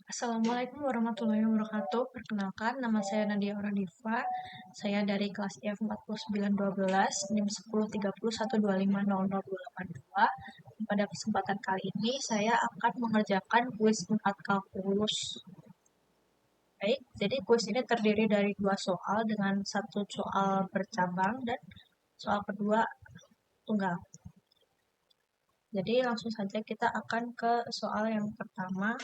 Assalamualaikum warahmatullahi wabarakatuh. Perkenalkan, nama saya Nadia Oradiva. Saya dari kelas IF 4912, NIM 103012500282. Pada kesempatan kali ini, saya akan mengerjakan kuis 4 kalkulus. Baik, jadi kuis ini terdiri dari 2 soal dengan 1 soal bercabang dan soal kedua tunggal. Jadi langsung saja kita akan ke soal yang pertama.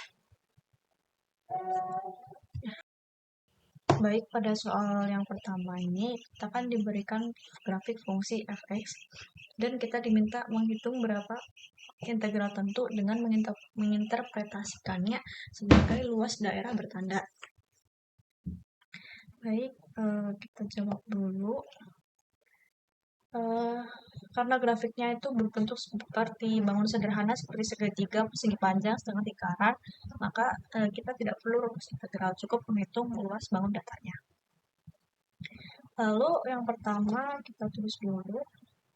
Baik, pada soal yang pertama ini, kita kan diberikan grafik fungsi fx, dan kita diminta menghitung berapa integral tentu dengan menginterpretasikannya sebagai luas daerah bertanda. Baik, kita jawab dulu. Karena grafiknya itu berbentuk seperti bangun sederhana seperti segitiga, persegi panjang, setengah lingkaran, maka kita tidak perlu rumus integral, cukup menghitung luas bangun datarnya. Lalu yang pertama kita tulis dulu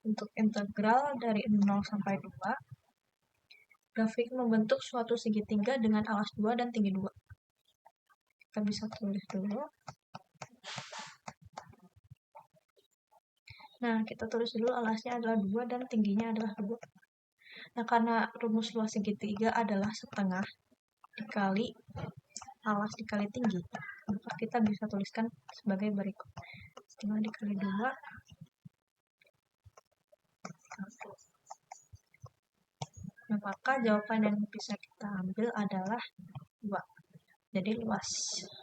untuk integral dari 0 sampai 2. Grafik membentuk suatu segitiga dengan alas 2 dan tinggi 2. Kita bisa tulis dulu. Nah, kita tulis dulu alasnya adalah 2 dan tingginya adalah 2. Nah, karena rumus luas segitiga adalah setengah dikali alas dikali tinggi, maka kita bisa tuliskan sebagai berikut. Setengah dikali 2. Nah, maka jawaban yang bisa kita ambil adalah 2. Jadi luas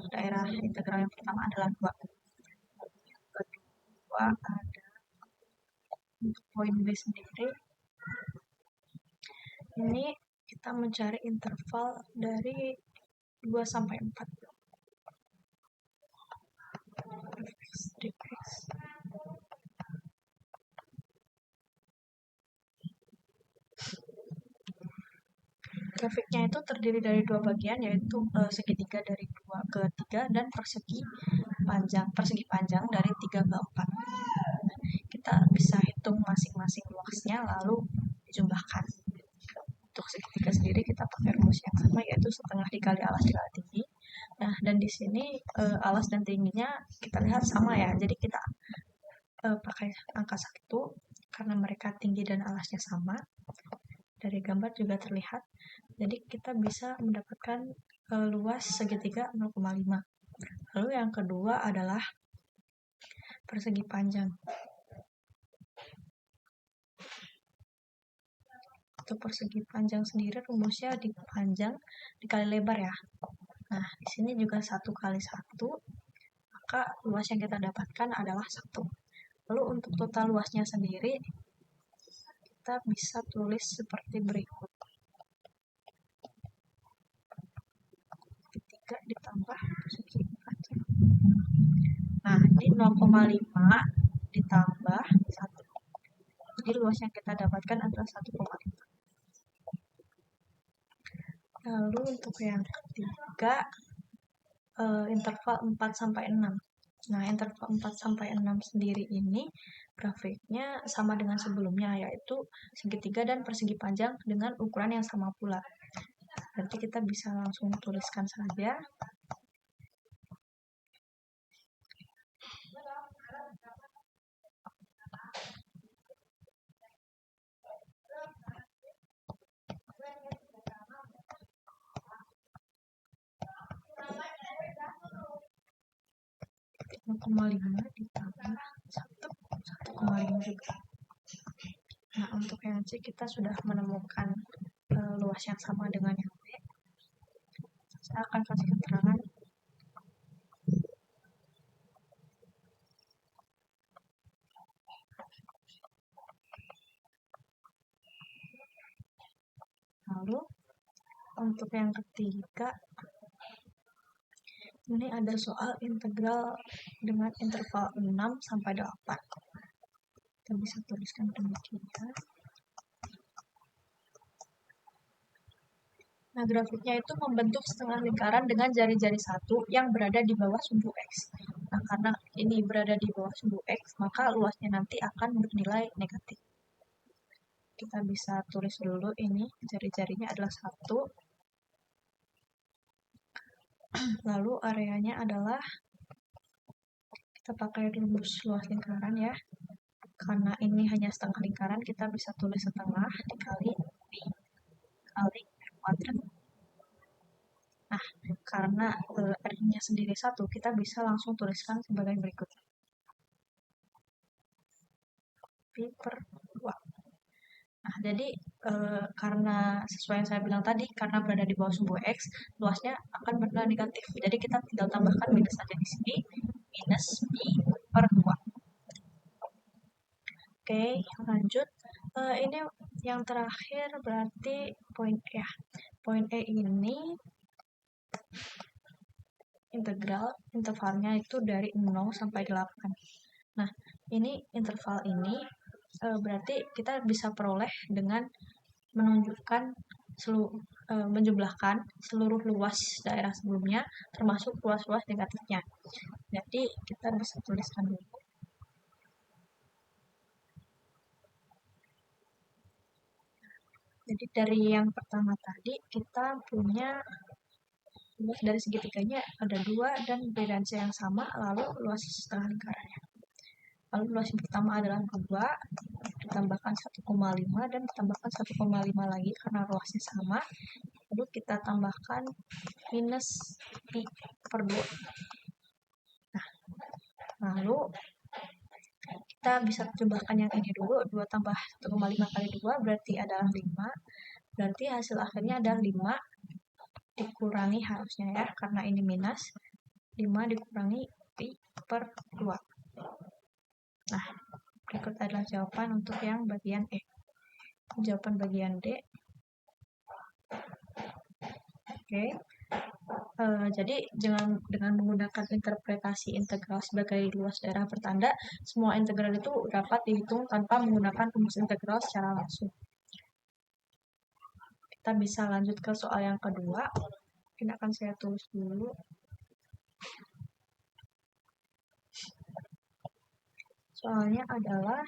daerah integral yang pertama adalah 2. Kedua ada untuk poin B sendiri. Ini kita mencari interval dari 2 sampai 4. Grafiknya itu terdiri dari 2 bagian, yaitu segitiga dari 2 ke 3 dan persegi panjang dari 3 ke 4. Kita bisa hitung masing-masing luasnya lalu dijumlahkan. Untuk segitiga sendiri kita pakai rumus yang sama, yaitu setengah dikali alas dikali tinggi. Nah, dan di sini alas dan tingginya kita lihat sama ya, jadi kita pakai angka 1 karena mereka tinggi dan alasnya sama. Dari gambar juga terlihat, jadi kita bisa mendapatkan luas segitiga 0,5. Lalu yang kedua adalah persegi panjang. Untuk persegi panjang sendiri rumusnya di panjang dikali lebar ya. Nah, di sini juga 1 kali 1, maka luas yang kita dapatkan adalah 1. Lalu untuk total luasnya sendiri, kita bisa tulis seperti berikut. 3 ditambah persegi panjang. Nah, ini 0,5 ditambah 1. Jadi luas yang kita dapatkan adalah 1,5. Lalu untuk yang ketiga, interval 4 sampai 6. Nah, interval 4 sampai 6 sendiri ini grafiknya sama dengan sebelumnya, yaitu segitiga dan persegi panjang dengan ukuran yang sama pula. Berarti kita bisa langsung tuliskan saja. (0,5 ditambah 1,5 juga). Nah, untuk yang C kita sudah menemukan luas yang sama dengan yang B. Saya akan kasih keterangan. Lalu untuk yang ketiga, ini ada soal integral dengan interval 6 sampai 8. Kita bisa tuliskan demikian. Nah, grafiknya itu membentuk setengah lingkaran dengan jari-jari 1 yang berada di bawah sumbu X. Nah, karena ini berada di bawah sumbu X, maka luasnya nanti akan bernilai negatif. Kita bisa tulis dulu ini, jari-jarinya adalah 1. Lalu areanya adalah kita pakai rumus luas lingkaran ya. Karena ini hanya setengah lingkaran, kita bisa tulis setengah dikali pi kali r kuadrat. Nah, karena r-nya sendiri 1, kita bisa langsung tuliskan sebagai berikut. Pi per 2. Nah, jadi karena sesuai yang saya bilang tadi, karena berada di bawah sumbu X, luasnya akan bernilai negatif. Jadi kita tinggal tambahkan minus saja di sini, minus pi per 2. Oke, lanjut. Ini yang terakhir berarti poin E ya. Poin E ini integral, intervalnya itu dari 0 sampai 8. Nah, ini interval ini berarti kita bisa peroleh dengan menunjukkan menjumlahkan seluruh luas daerah sebelumnya termasuk luas-luas negatifnya. Jadi kita bisa tuliskan dulu. Jadi dari yang pertama tadi kita punya luas dari segitiganya ada 2 dan bariansi yang sama, lalu luas setengah lingkarannya. Lalu luas yang pertama adalah 2 ditambahkan 1,5 dan ditambahkan 1,5 lagi karena luasnya sama. Lalu kita tambahkan minus pi per 2. Nah, lalu kita bisa tambahkan yang ini dulu. 2 tambah 1,5 kali 2 berarti adalah 5. Berarti hasil akhirnya adalah 5 dikurangi harusnya ya, karena ini minus. 5 dikurangi pi per 2. Nah, berikut adalah jawaban untuk yang bagian E. Jawaban bagian D. Oke. Jadi dengan menggunakan interpretasi integral sebagai luas daerah bertanda, semua integral itu dapat dihitung tanpa menggunakan rumus integral secara langsung. Kita bisa lanjut ke soal yang kedua. Ini akan saya tulis dulu. Soalnya adalah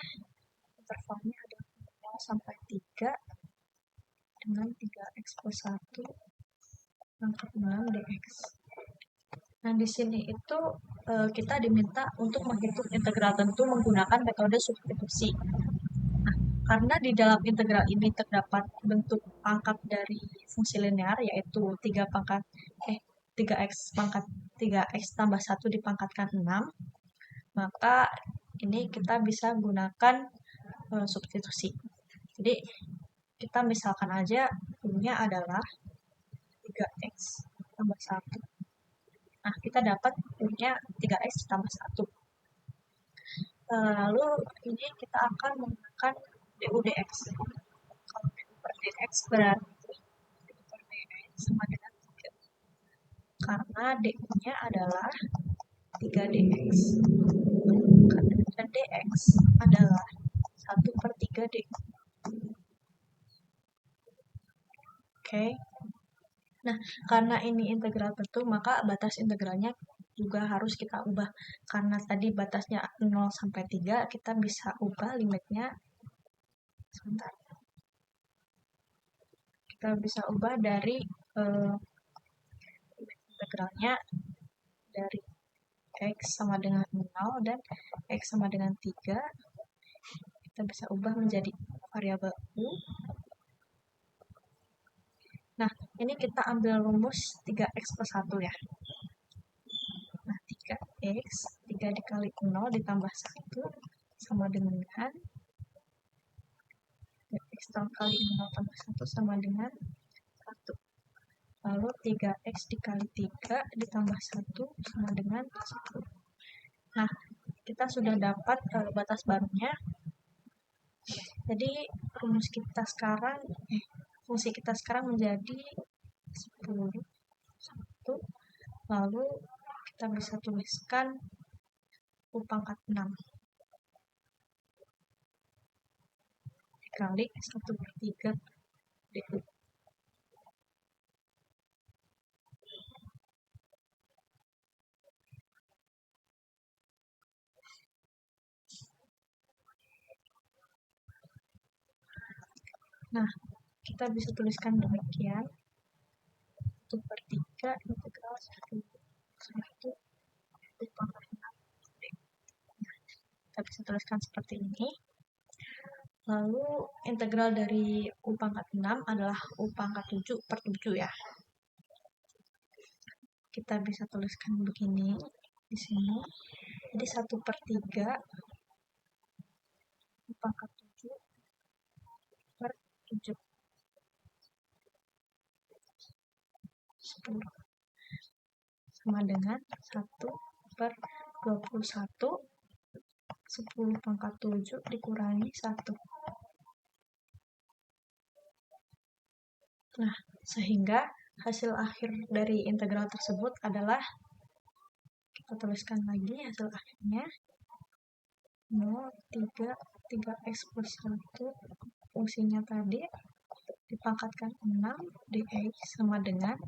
intervalnya adalah 0 sampai 3 dengan 3x plus 1 pangkat 6 dx. Nah, di sini itu kita diminta untuk menghitung integral tentu menggunakan metode substitusi. Nah, karena di dalam integral ini terdapat bentuk pangkat dari fungsi linear, yaitu 3x pangkat 3x tambah 1 dipangkatkan 6, maka ini kita bisa gunakan substitusi. Jadi, kita misalkan aja punya adalah 3x tambah 1. Nah, kita dapat punya 3x tambah 1. Lalu ini kita akan menggunakan du dx. Kalau du per dx berarti du per dx sama dengan 3. Karena du-nya adalah 3dx. Dan dx adalah 1 per 3d. Oke. Nah, karena ini integral tentu, maka batas integralnya juga harus kita ubah. Karena tadi batasnya 0 sampai 3, kita bisa ubah limitnya. Sebentar. Kita bisa ubah dari limit integralnya dari x sama dengan 0 dan x sama dengan 3. Kita bisa ubah menjadi variabel u. Nah, ini kita ambil rumus 3x plus 1 ya. Nah, 3x, 3 dikali 0 ditambah 1 sama dengan x kali 0 tambah 1 sama dengan 1. Lalu 3x dikali 3 ditambah 1 sama dengan 1. Nah, kita sudah dapat batas barunya. Jadi, rumus kita sekarang, fungsi kita sekarang menjadi 10, 1. Lalu kita bisa tuliskan u pangkat 6 dikali 1 per 3 du. Nah, kita bisa tuliskan demikian 1 per 3 integral 1 di pangkat 6. Kita bisa tuliskan seperti ini. Lalu integral dari U pangkat 6 adalah U pangkat 7 per 7 ya. Kita bisa tuliskan begini di sini. Jadi 1/3 U pangkat 7 per 7. 10 sama dengan 1/21 10 pangkat 7 dikurangi 1. Nah, sehingga hasil akhir dari integral tersebut adalah, kita tuliskan lagi hasil akhirnya, 3x plus 1 fungsinya tadi dipangkatkan 6 dx sama dengan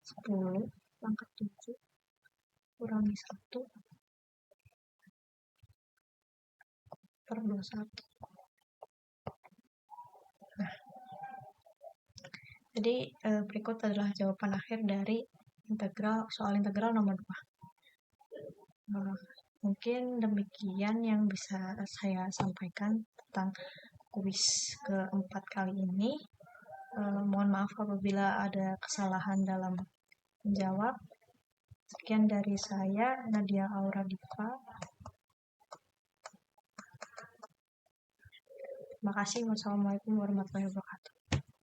10 pangkat 7 kurangi 1 per 21. Nah, jadi berikut adalah jawaban akhir dari soal integral nomor 2. Mungkin demikian yang bisa saya sampaikan tentang kuis keempat kali ini. Mohon maaf apabila ada kesalahan dalam menjawab. Sekian dari saya, Nadia Aura Diva. Terima kasih. Wassalamualaikum warahmatullahi wabarakatuh.